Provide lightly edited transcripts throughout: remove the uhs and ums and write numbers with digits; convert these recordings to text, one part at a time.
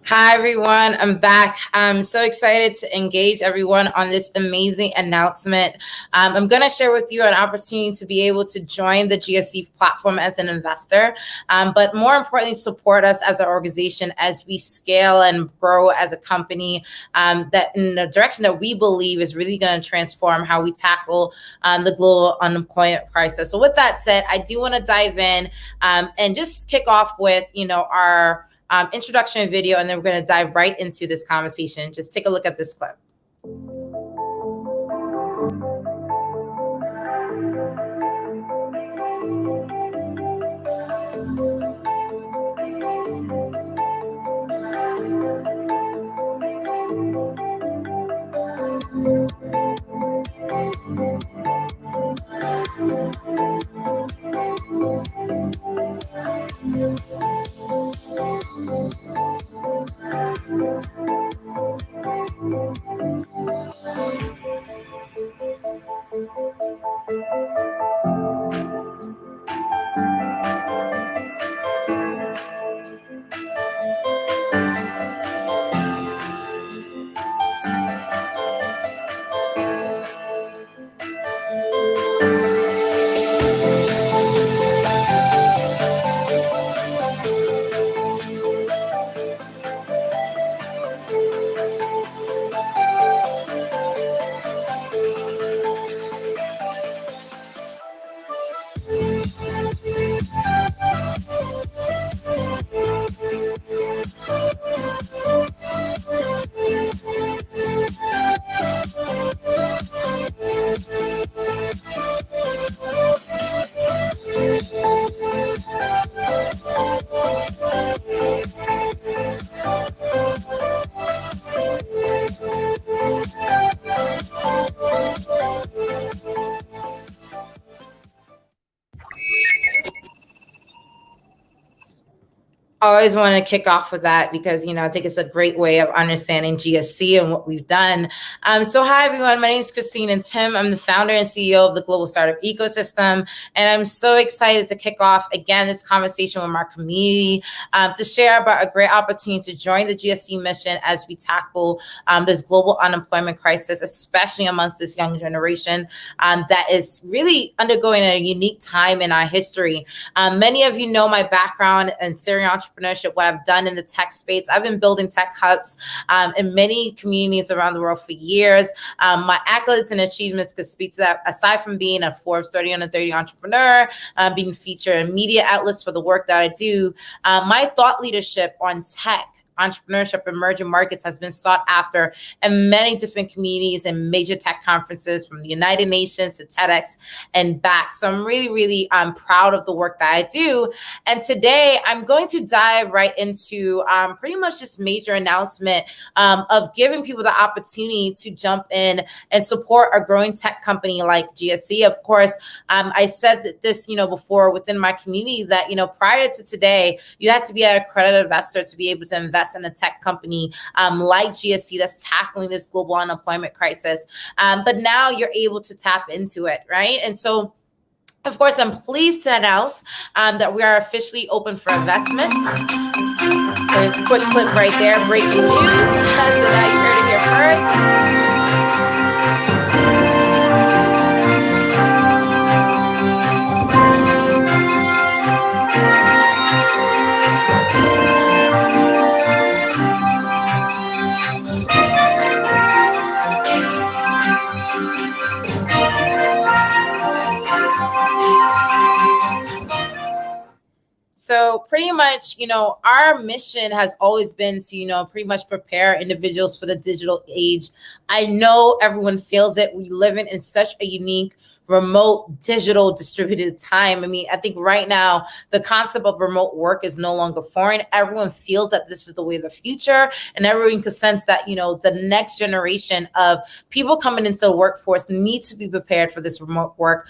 Hi, everyone. I'm back. I'm so excited to engage everyone on this amazing announcement. I'm going to share with you an opportunity to be able to join the GSC platform as an investor, but more importantly, support us as an organization as we scale and grow as a company that in the direction that we believe is really going to transform how we tackle the global unemployment crisis. So with that said, I do want to dive in and just kick off with, our introduction video, and then we're going to dive right into this conversation. Just take a look at this clip. I always want to kick off with that because, I think it's a great way of understanding GSC and what we've done. So hi, everyone. My name is Christine and Tim. I'm the founder and CEO of the Global Startup Ecosystem. And I'm so excited to kick off, again, this conversation with our community to share about a great opportunity to join the GSC mission as we tackle this global unemployment crisis, especially amongst this young generation that is really undergoing a unique time in our history. Many of you know my background in serial entrepreneurship, what I've done in the tech space. I've been building tech hubs in many communities around the world for years. My accolades and achievements could speak to that. Aside from being a Forbes 30 under 30 entrepreneur, being featured in media outlets for the work that I do, my thought leadership on tech, entrepreneurship, emerging markets has been sought after in many different communities and major tech conferences, from the United Nations to TEDx and back. So I'm really proud of the work that I do. And today I'm going to dive right into pretty much this major announcement of giving people the opportunity to jump in and support a growing tech company like GSC. Of course, I said that this, before within my community that, prior to today, you had to be an accredited investor to be able to invest in a tech company like GSC that's tackling this global unemployment crisis. But now you're able to tap into it, right? And so, of course, I'm pleased to announce that we are officially open for investment. A quick clip right there, breaking news. So now you heard it here first. So pretty much, our mission has always been to, pretty much prepare individuals for the digital age. I know everyone feels it. We live in such a unique, remote, digital, distributed time. I mean, I think right now, the concept of remote work is no longer foreign. Everyone feels that this is the way of the future, and everyone can sense that, the next generation of people coming into the workforce needs to be prepared for this remote work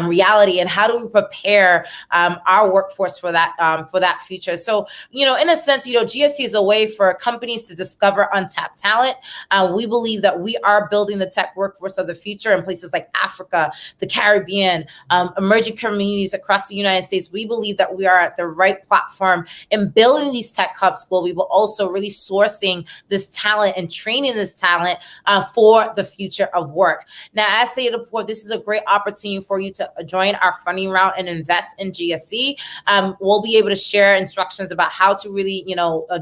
reality. And how do we prepare our workforce for that future? So, in a sense, GSC is a way for companies to discover untapped talent. We believe that we are building the tech workforce of the future in places like Africa, the Caribbean, emerging communities across the United States, we believe that we are at the right platform in building these tech hubs globally, but also really sourcing this talent and training this talent for the future of work. Now, as stated before, this is a great opportunity for you to join our funding round and invest in GSC. We'll be able to share instructions about how to really,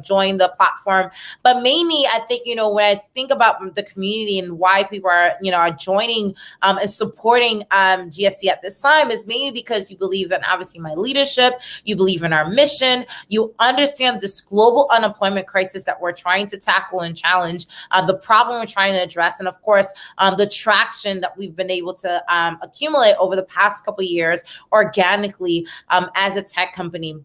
join the platform. But mainly, I think, when I think about the community and why people are joining and supporting GSC at this time is mainly because you believe in obviously my leadership, you believe in our mission, you understand this global unemployment crisis that we're trying to tackle and challenge, the problem we're trying to address, and of course, the traction that we've been able to accumulate over the past couple of years organically as a tech company.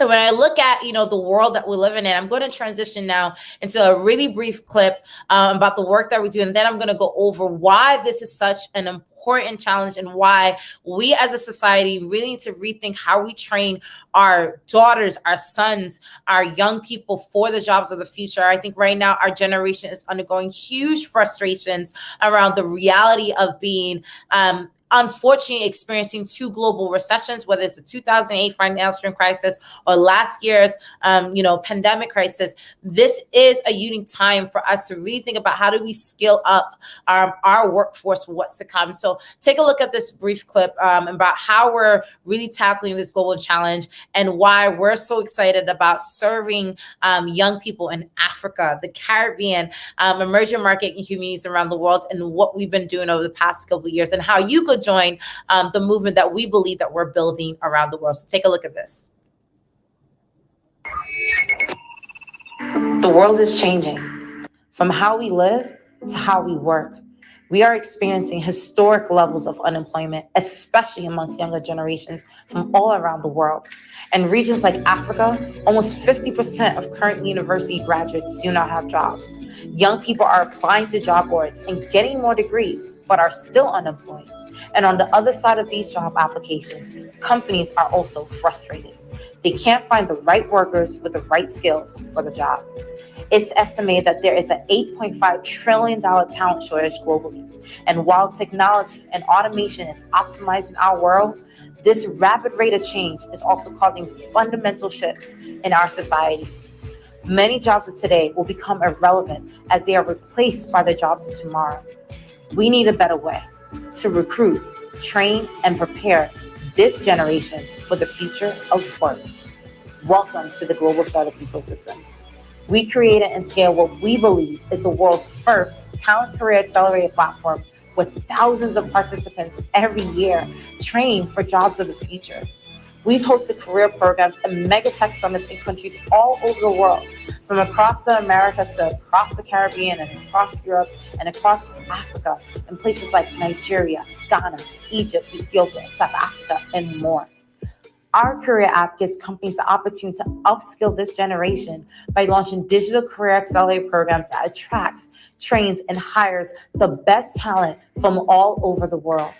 So when I look at, the world that we're living in, I'm going to transition now into a really brief clip about the work that we do. And then I'm going to go over why this is such an important challenge and why we as a society really need to rethink how we train our daughters, our sons, our young people for the jobs of the future. I think right now our generation is undergoing huge frustrations around the reality of being unfortunately experiencing two global recessions, whether it's the 2008 financial crisis or last year's, pandemic crisis. This is a unique time for us to really think about how do we skill up our workforce for what's to come. So take a look at this brief clip about how we're really tackling this global challenge and why we're so excited about serving young people in Africa, the Caribbean, emerging market communities around the world, and what we've been doing over the past couple of years, and how you could join the movement that we believe that we're building around the world. So take a look at this. The world is changing from how we live to how we work. We are experiencing historic levels of unemployment, especially amongst younger generations from all around the world. In regions like Africa, almost 50% of current university graduates do not have jobs. Young people are applying to job boards and getting more degrees, but are still unemployed. And on the other side of these job applications, companies are also frustrated. They can't find the right workers with the right skills for the job. It's estimated that there is an $8.5 trillion talent shortage globally. And while technology and automation is optimizing our world, this rapid rate of change is also causing fundamental shifts in our society. Many jobs of today will become irrelevant as they are replaced by the jobs of tomorrow. We need a better way to recruit, train, and prepare this generation for the future of work. Welcome to the Global Startup Ecosystem. We created and scale what we believe is the world's first talent career accelerator platform with thousands of participants every year trained for jobs of the future. We've hosted career programs and mega tech summits in countries all over the world, from across the Americas to across the Caribbean and across Europe and across Africa, in places like Nigeria, Ghana, Egypt, Ethiopia, South Africa, and more. Our career app gives companies the opportunity to upskill this generation by launching digital career accelerator programs that attracts, trains, and hires the best talent from all over the world.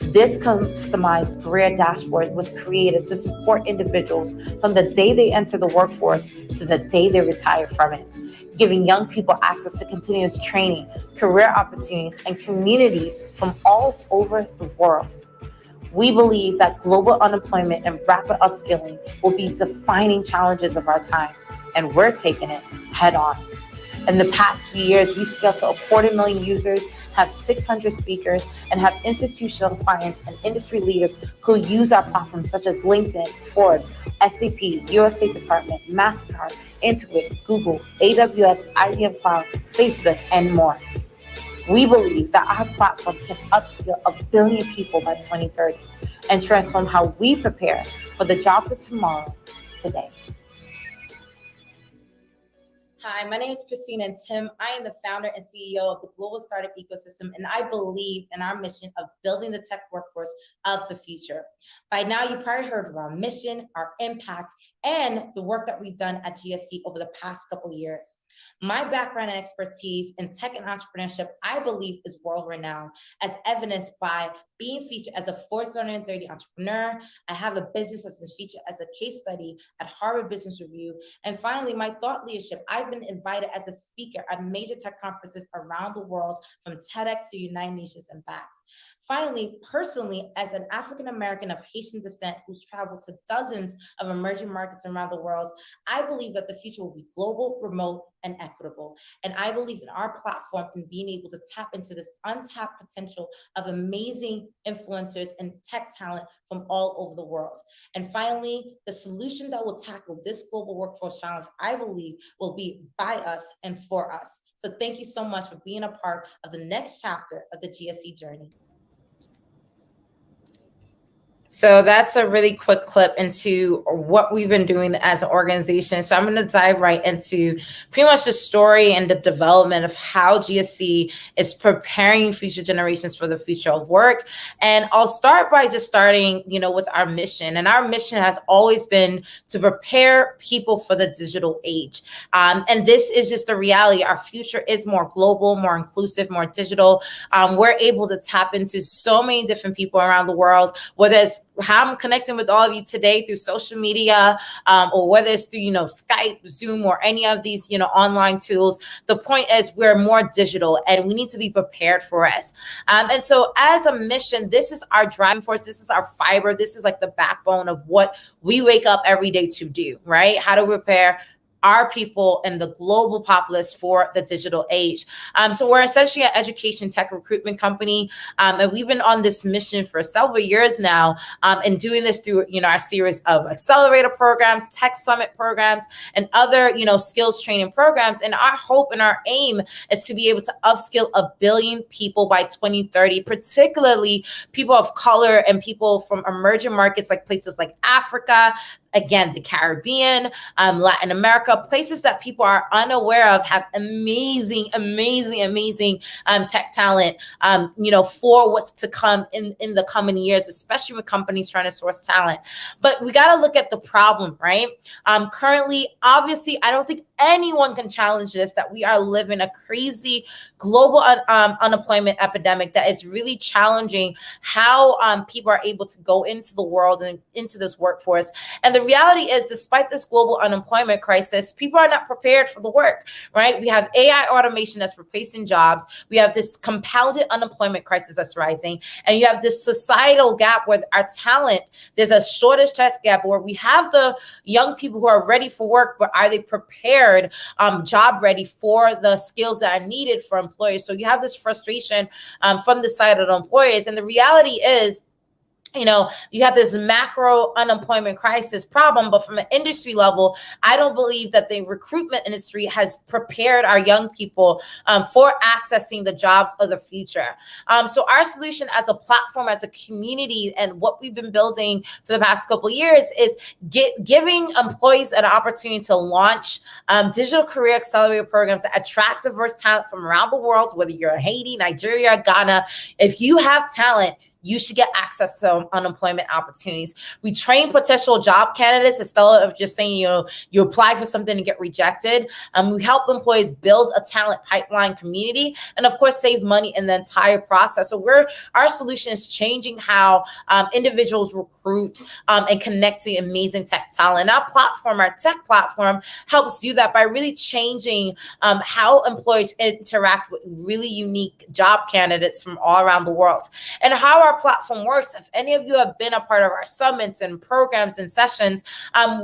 This customized career dashboard was created to support individuals from the day they enter the workforce to the day they retire from it, giving young people access to continuous training, career opportunities, and communities from all over the world. We believe that global unemployment and rapid upskilling will be defining challenges of our time, and we're taking it head on. In the past few years, we've scaled to 250,000 users, have 600 speakers, and have institutional clients and industry leaders who use our platforms such as LinkedIn, Forbes, SAP, US State Department, MasterCard, Intuit, Google, AWS, IBM Cloud, Facebook, and more. We believe that our platform can upskill 1 billion people by 2030 and transform how we prepare for the jobs of tomorrow today. Hi, my name is Christine and Tim. I am the founder and CEO of the Global Startup Ecosystem, and I believe in our mission of building the tech workforce of the future. By now, you probably heard of our mission, our impact, and the work that we've done at GSC over the past couple of years. My background and expertise in tech and entrepreneurship, I believe, is world-renowned, as evidenced by being featured as a Forbes 130 entrepreneur. I have a business that's been featured as a case study at Harvard Business Review. And finally, my thought leadership. I've been invited as a speaker at major tech conferences around the world, from TEDx to United Nations and back. Finally, personally, as an African American of Haitian descent who's traveled to dozens of emerging markets around the world, I believe that the future will be global, remote, and equitable. And I believe in our platform and being able to tap into this untapped potential of amazing influencers and tech talent from all over the world. And finally, the solution that will tackle this global workforce challenge, I believe, will be by us and for us. So thank you so much for being a part of the next chapter of the GSC journey. So that's a really quick clip into what we've been doing as an organization. So I'm going to dive right into pretty much the story and the development of how GSC is preparing future generations for the future of work. And I'll start by just starting, with our mission. And our mission has always been to prepare people for the digital age. And this is just a reality. Our future is more global, more inclusive, more digital. We're able to tap into so many different people around the world, whether it's how I'm connecting with all of you today through social media, or whether it's through, Skype, Zoom, or any of these, online tools. The point is we're more digital and we need to be prepared for us. And so as a mission, this is our driving force. This is our fiber. This is like the backbone of what we wake up every day to do, right? How to prepare our people and the global populace for the digital age. So we're essentially an education tech recruitment company. And we've been on this mission for several years now, and doing this through, our series of accelerator programs, tech summit programs, and other, skills training programs. And our hope and our aim is to be able to upskill 1 billion people by 2030, particularly people of color and people from emerging markets like places like Africa, again, the Caribbean, Latin America, places that people are unaware of, have amazing tech talent, for what's to come in the coming years, especially with companies trying to source talent. But we got to look at the problem, right? Currently, obviously, I don't think anyone can challenge this, that we are living a crazy global unemployment epidemic that is really challenging how people are able to go into the world and into this workforce. And the reality is, despite this global unemployment crisis, people are not prepared for the work, right? We have AI automation that's replacing jobs. We have this compounded unemployment crisis that's rising. And you have this societal gap where our talent, there's a shortage tech gap where we have the young people who are ready for work, but are they prepared, job ready for the skills that are needed for employers? So you have this frustration from the side of the employers. And the reality is, you have this macro unemployment crisis problem, but from an industry level, I don't believe that the recruitment industry has prepared our young people for accessing the jobs of the future. So our solution as a platform, as a community, and what we've been building for the past couple of years is giving employees an opportunity to launch digital career accelerator programs that attract diverse talent from around the world, whether you're in Haiti, Nigeria, Ghana. If you have talent, you should get access to unemployment opportunities. We train potential job candidates instead of just saying, you apply for something and get rejected. We help employees build a talent pipeline community and, of course, save money in the entire process. So our solution is changing how individuals recruit and connect to amazing tech talent. Our platform, our tech platform, helps do that by really changing how employers interact with really unique job candidates from all around the world. And how our platform works, if any of you have been a part of our summits and programs and sessions,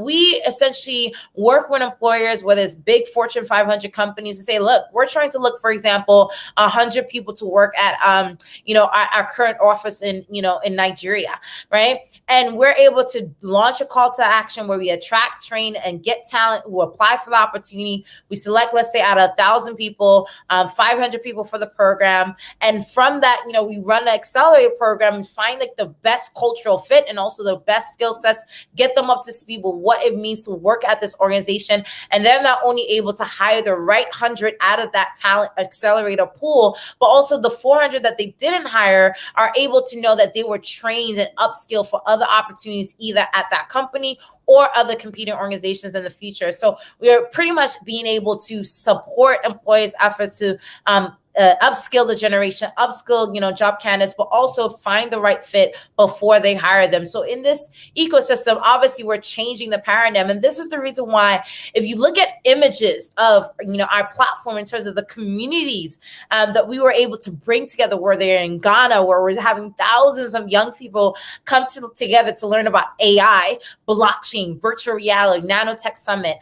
we essentially work with employers, whether it's big Fortune 500 companies, to say, look, we're trying to look, for example, 100 people to work at, our current office in Nigeria, right? And we're able to launch a call to action where we attract, train, and get talent who apply for the opportunity. We select, let's say, out of 1,000 people, 500 people for the program. And from that, we run an accelerator program and find like the best cultural fit and also the best skill sets, get them up to speed with what it means to work at this organization. And they're not only able to hire the right 100 out of that talent accelerator pool, but also the 400 that they didn't hire are able to know that they were trained and upskilled for other opportunities, either at that company or other competing organizations in the future. So we are pretty much being able to support employees' efforts to upskill the generation, upskill, job candidates, but also find the right fit before they hire them. So in this ecosystem, obviously we're changing the paradigm. And this is the reason why, if you look at images of, our platform in terms of the communities that we were able to bring together, where they're in Ghana, where we're having thousands of young people come together to learn about AI, blockchain, virtual reality, nanotech summit,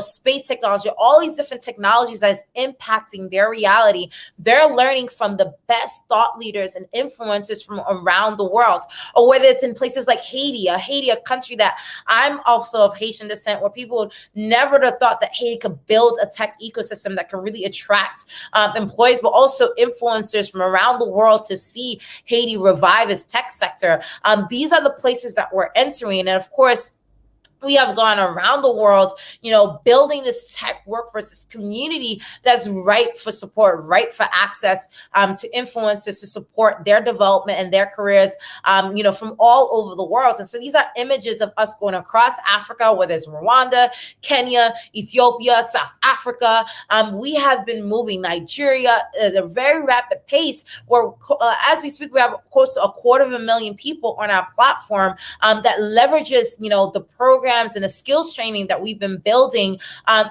space technology, all these different technologies that is impacting their reality. They're learning from the best thought leaders and influencers from around the world. Or whether it's in places like Haiti, a country that I'm also of Haitian descent, where people never would have thought that Haiti could build a tech ecosystem that could really attract employees, but also influencers from around the world to see Haiti revive its tech sector. These are the places that we're entering. And of course, we have gone around the world, building this tech workforce, this community that's ripe for support, ripe for access to influencers to support their development and their careers, from all over the world. And so these are images of us going across Africa, whether it's Rwanda, Kenya, Ethiopia, South Africa. We have been moving Nigeria at a very rapid pace, where as we speak, we have close to 250,000 people on our platform that leverages, the program and the skills training that we've been building,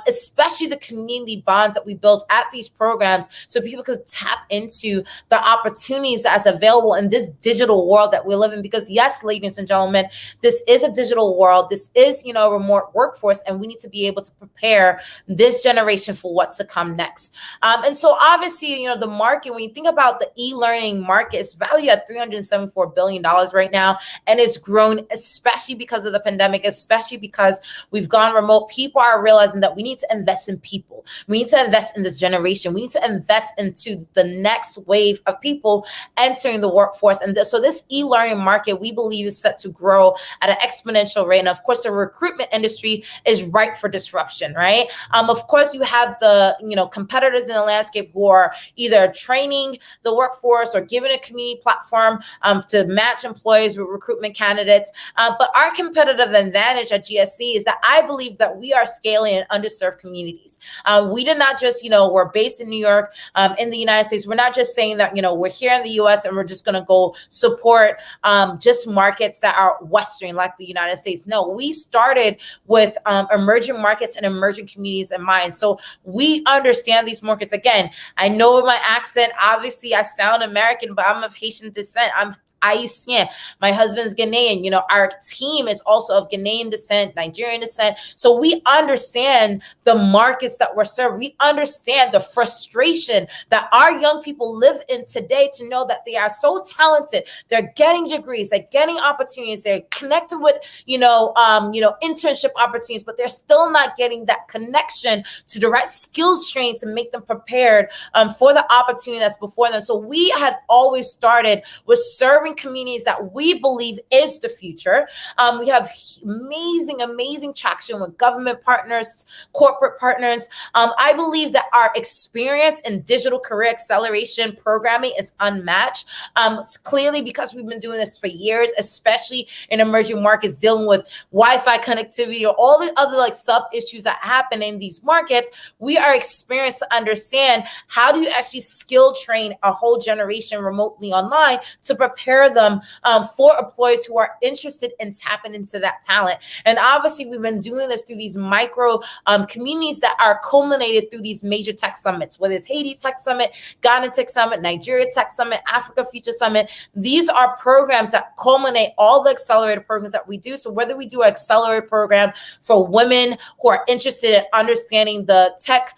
especially the community bonds that we built at these programs, so people could tap into the opportunities that's available in this digital world that we live in. Because yes, ladies and gentlemen, this is a digital world. This is, a remote workforce, and we need to be able to prepare this generation for what's to come next. And so obviously, the market, when you think about the e-learning market, is valued at $374 billion right now, and it's grown, especially because of the pandemic, especially because we've gone remote. People are realizing that we need to invest in people. We need to invest in this generation. We need to invest into the next wave of people entering the workforce. And so this e-learning market, we believe, is set to grow at an exponential rate. And of course, the recruitment industry is ripe for disruption, right? Of course, you have the, competitors in the landscape who are either training the workforce or giving a community platform to match employees with recruitment candidates. But our competitive advantage at GSC is that I believe that we are scaling in underserved communities. We did not just, we're based in New York, in the United States. We're not just saying that, we're here in the US and we're just going to go support just markets that are Western, like the United States. No, we started with emerging markets and emerging communities in mind. So we understand these markets. Again, I know my accent, obviously I sound American, but I'm of Haitian descent. I'm Haitian. My husband's Ghanaian. Our team is also of Ghanaian descent, Nigerian descent. So we understand the markets that we're serving. We understand the frustration that our young people live in today, to know that they are so talented. They're getting degrees, they're getting opportunities, they're connected with, internship opportunities, but they're still not getting that connection to the right skills training to make them prepared for the opportunity that's before them. So we have always started with serving communities that we believe is the future. We have amazing traction with government partners, corporate partners. I believe that our experience in digital career acceleration programming is unmatched. Clearly, because we've been doing this for years, especially in emerging markets, dealing with Wi-Fi connectivity or all the other sub issues that happen in these markets, we are experienced to understand how do you actually skill train a whole generation remotely online to prepare them for employees who are interested in tapping into that talent. And obviously, we've been doing this through these micro communities that are culminated through these major tech summits, whether it's Haiti Tech Summit, Ghana Tech Summit, Nigeria Tech Summit, Africa Future Summit. These are programs that culminate all the accelerator programs that we do. So whether we do an accelerator program for women who are interested in understanding the tech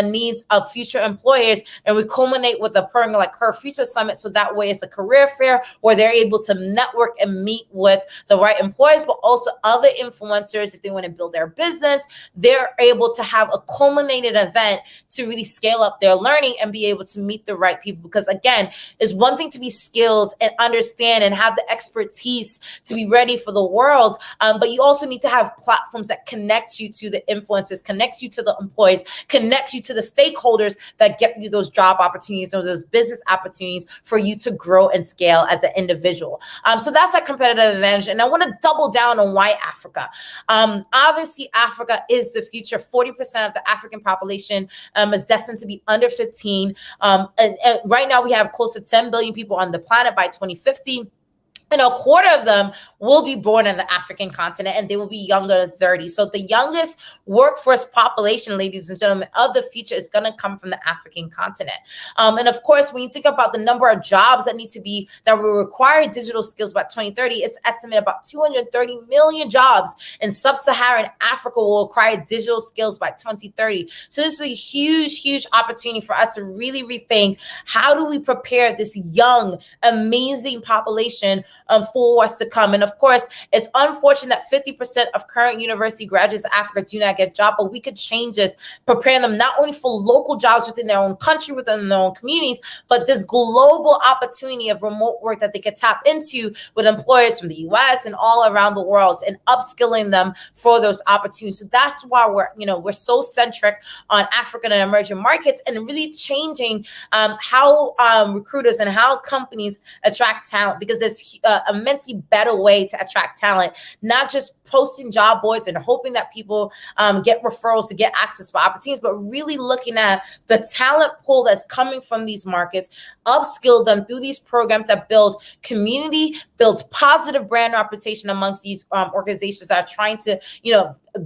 needs of future employers, and we culminate with a program like Her Future Summit, so that way it's a career fair where they're able to network and meet with the right employees, but also other influencers. If they want to build their business, they're able to have a culminated event to really scale up their learning and be able to meet the right people. Because again, it's one thing to be skilled and understand and have the expertise to be ready for the world, but you also need to have platforms that connect you to the influencers, connect you to the employees, connect you to the stakeholders that get you those job opportunities or those business opportunities for you to grow and scale scale as an individual. So that's a competitive advantage. And I want to double down on why Africa. Obviously, Africa is the future. 40% of the African population is destined to be under 15. And right now, we have close to 10 billion people on the planet by 2050. And a quarter of them will be born on the African continent, and they will be younger than 30. So the youngest workforce population, ladies and gentlemen, of the future is going to come from the African continent. And of course, when you think about the number of jobs that will require digital skills by 2030, it's estimated about 230 million jobs in sub-Saharan Africa will require digital skills by 2030. So this is a huge, huge opportunity for us to really rethink, how do we prepare this young, amazing population for what's to come. And of course, it's unfortunate that 50% of current university graduates in Africa do not get a job, but we could change this, preparing them not only for local jobs within their own country, within their own communities, but this global opportunity of remote work that they could tap into with employers from the US and all around the world, and upskilling them for those opportunities. So that's why we're so centric on African and emerging markets, and really changing how recruiters and how companies attract talent, because there's immensely better way to attract talent, not just posting job boards and hoping that people get referrals to get access to opportunities, but really looking at the talent pool that's coming from these markets, upskill them through these programs that build community, builds positive brand reputation amongst these organizations that are trying to,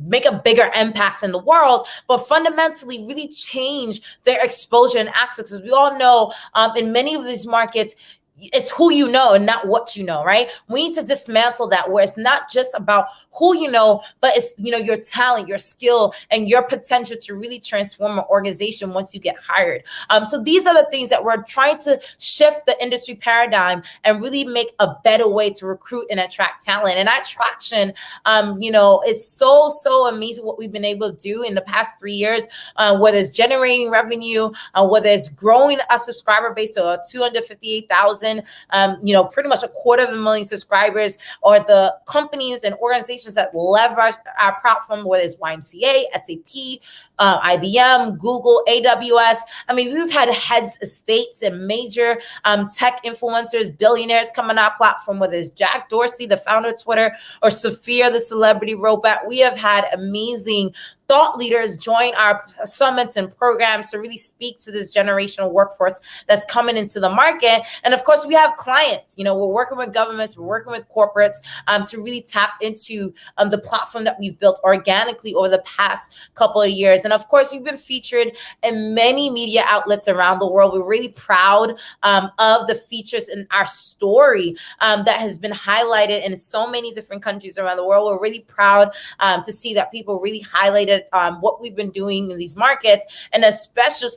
make a bigger impact in the world, but fundamentally really change their exposure and access. As we all know, in many of these markets, it's who you know and not what you know, right? We need to dismantle that, where it's not just about who you know, but it's, your talent, your skill, and your potential to really transform an organization once you get hired. So these are the things that we're trying to shift the industry paradigm and really make a better way to recruit and attract talent. And that traction, it's so amazing what we've been able to do in the past 3 years, whether it's generating revenue, whether it's growing a subscriber base of 258,000, pretty much 250,000 subscribers, or the companies and organizations that leverage our platform, whether it's YMCA, SAP, IBM, Google, AWS. I mean, we've had heads of states and major tech influencers, billionaires come on our platform, whether it's Jack Dorsey, the founder of Twitter, or Sophia, the celebrity robot. We have had amazing thought leaders join our summits and programs to really speak to this generational workforce that's coming into the market. And of course, we have clients. We're working with governments, we're working with corporates to really tap into the platform that we've built organically over the past couple of years. And of course, we've been featured in many media outlets around the world. We're really proud of the features in our story that has been highlighted in so many different countries around the world. We're really proud to see that people really highlighted what we've been doing in these markets. And a special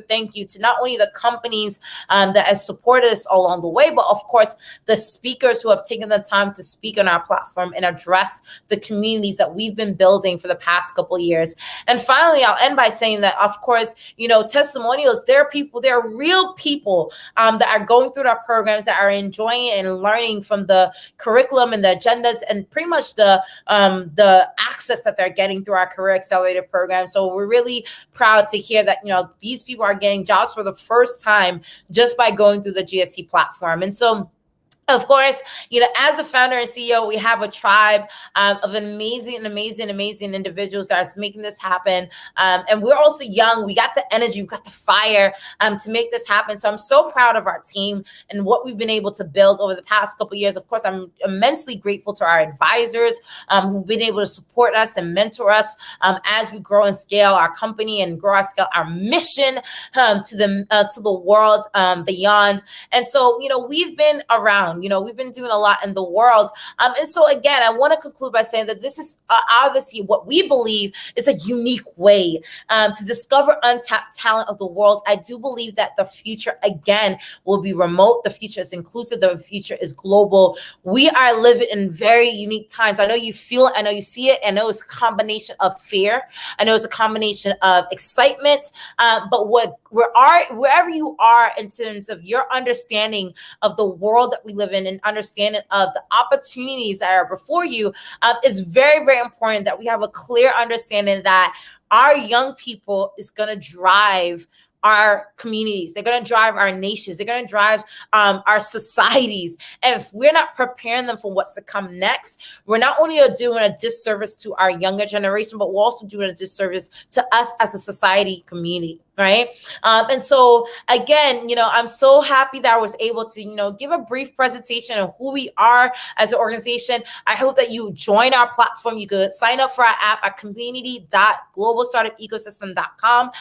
thank you to not only the companies that have supported us along the way, but of course, the speakers who have taken the time to speak on our platform and address the communities that we've been building for the past couple of years. And finally, I'll end by saying that, of course, testimonials, there are real people that are going through our programs, that are enjoying it and learning from the curriculum and the agendas, and pretty much the access that they're getting through our career accelerator program. So we're really proud to hear that, these people are getting jobs for the first time just by going through the GSC platform. And so, of course, as the founder and CEO, we have a tribe of amazing individuals that are making this happen. And we're also young. We got the energy, we got the fire to make this happen. So I'm so proud of our team and what we've been able to build over the past couple of years. Of course, I'm immensely grateful to our advisors who've been able to support us and mentor us as we grow and scale our company and grow our mission to the world beyond. And so, we've been around. We've been doing a lot in the world. And so again, I want to conclude by saying that this is obviously what we believe is a unique way to discover untapped talent of the world. I do believe that the future, again, will be remote. The future is inclusive. The future is global. We are living in very unique times. I know you feel it. I know you see it. I know it's a combination of fear. I know it's a combination of excitement. But wherever you are in terms of your understanding of the world that we live in and understanding of the opportunities that are before you, is very, very important that we have a clear understanding that our young people is going to drive our communities. They're going to drive our nations. They're going to drive our societies. And if we're not preparing them for what's to come next, we're not only doing a disservice to our younger generation, but we're also doing a disservice to us as a society community. Right. And so again, I'm so happy that I was able to, give a brief presentation of who we are as an organization. I hope that you join our platform. You could sign up for our app at community.globalstartupecosystem.com.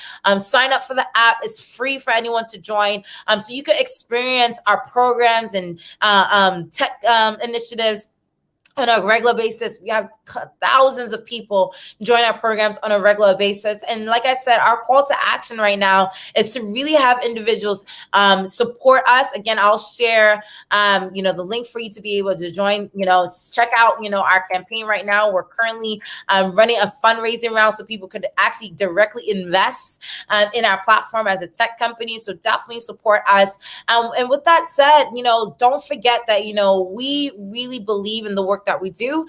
Sign up for the app. It's free for anyone to join. So you could experience our programs and tech initiatives on a regular basis. We have thousands of people join our programs on a regular basis. And like I said, our call to action right now is to really have individuals support us. Again, I'll share, the link for you to be able to join, check out, our campaign right now. We're currently running a fundraising round so people could actually directly invest in our platform as a tech company. So definitely support us. And with that said, don't forget that, we really believe in the work that we do.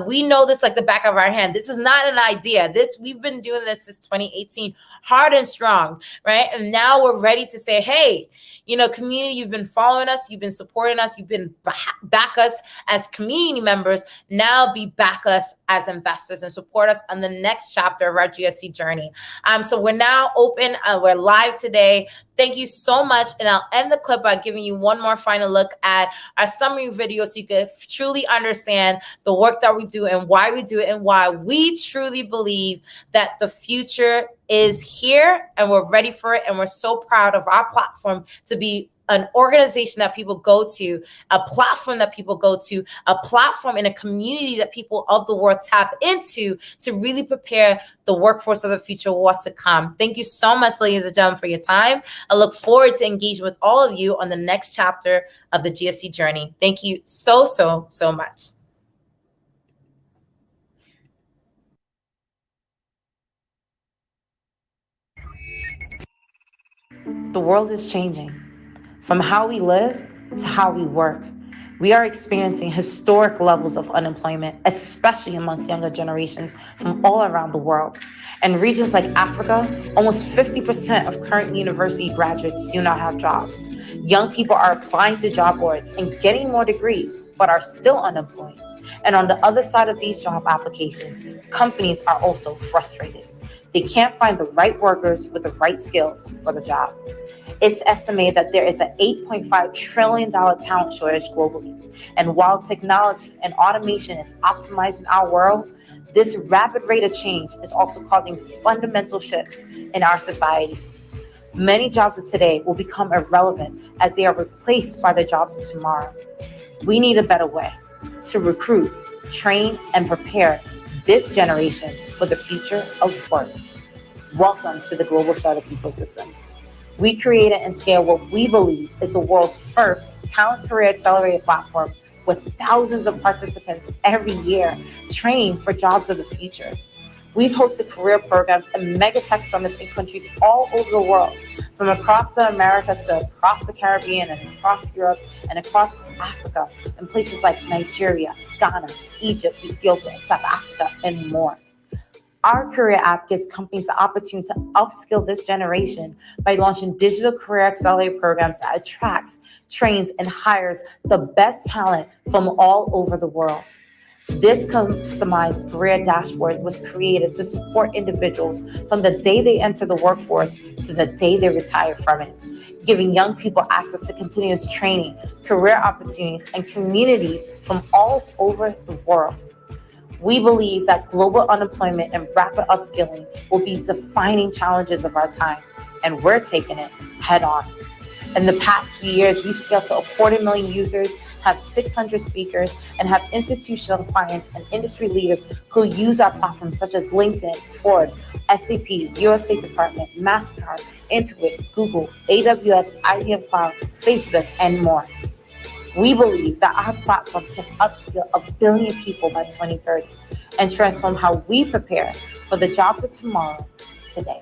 We know this like the back of our hand. This is not an idea. We've been doing this since 2018, hard and strong, right? And now we're ready to say, hey, community, you've been following us, you've been supporting us, you've been back us as community members. Now back us as investors and support us on the next chapter of our GSC journey. So we're now open. We're live today. Thank you so much. And I'll end the clip by giving you one more final look at our summary video so you can truly understand the work that we do and why we do it and why we truly believe that the future is here and we're ready for it. And we're so proud of our platform to be an organization that people go to, a platform that people go to, a platform in a community that people of the world tap into to really prepare the workforce of the future, what's to come. Thank you so much, ladies and gentlemen, for your time. I look forward to engaging with all of you on the next chapter of the GSC journey. Thank you so, so, so much. The world is changing. From how we live to how we work, we are experiencing historic levels of unemployment, especially amongst younger generations from all around the world. In regions like Africa, almost 50% of current university graduates do not have jobs. Young people are applying to job boards and getting more degrees, but are still unemployed. And on the other side of these job applications, companies are also frustrated. They can't find the right workers with the right skills for the job. It's estimated that there is an $8.5 trillion talent shortage globally. And while technology and automation is optimizing our world, this rapid rate of change is also causing fundamental shifts in our society. Many jobs of today will become irrelevant as they are replaced by the jobs of tomorrow. We need a better way to recruit, train, and prepare this generation for the future of work. Welcome to the Global Startup Ecosystem. We created and scale what we believe is the world's first talent career accelerator platform with thousands of participants every year trained for jobs of the future. We've hosted career programs and mega tech summits in countries all over the world, from across the Americas to across the Caribbean and across Europe and across Africa, in places like Nigeria, Ghana, Egypt, Ethiopia, South Africa, and more. Our career app gives companies the opportunity to upskill this generation by launching digital career accelerator programs that attracts, trains, and hires the best talent from all over the world. This customized career dashboard was created to support individuals from the day they enter the workforce to the day they retire from it, giving young people access to continuous training, career opportunities, and communities from all over the world. We believe that global unemployment and rapid upskilling will be defining challenges of our time, and we're taking it head on. In the past few years, we've scaled to 250,000 users, have 600 speakers, and have institutional clients and industry leaders who use our platforms such as LinkedIn, Forbes, SAP, US State Department, MasterCard, Intuit, Google, AWS, IBM Cloud, Facebook, and more. We believe that our platform can upskill 1 billion people by 2030 and transform how we prepare for the jobs of tomorrow today.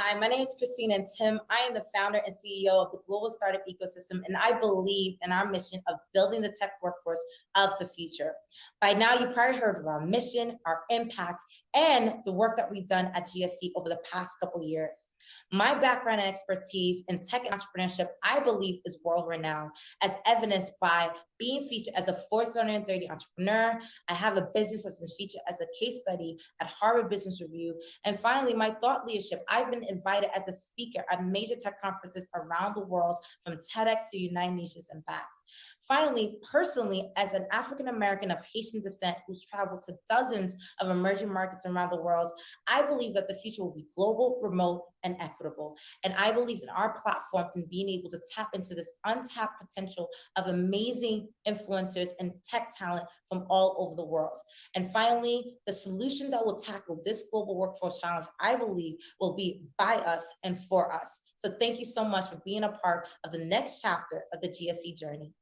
Hi, my name is Christine and Tim. I am the founder and CEO of the Global Startup Ecosystem, and I believe in our mission of building the tech workforce of the future. By now, you probably heard of our mission, our impact, and the work that we've done at GSC over the past couple of years. My background and expertise in tech and entrepreneurship, I believe, is world-renowned, as evidenced by being featured as a Forbes 130 entrepreneur. I have a business that's been featured as a case study at Harvard Business Review. And finally, my thought leadership. I've been invited as a speaker at major tech conferences around the world, from TEDx to United Nations and back. Finally, personally, as an African-American of Haitian descent who's traveled to dozens of emerging markets around the world, I believe that the future will be global, remote, and equitable. And I believe in our platform and being able to tap into this untapped potential of amazing influencers and tech talent from all over the world. And finally, the solution that will tackle this global workforce challenge, I believe, will be by us and for us. So thank you so much for being a part of the next chapter of the GSC journey.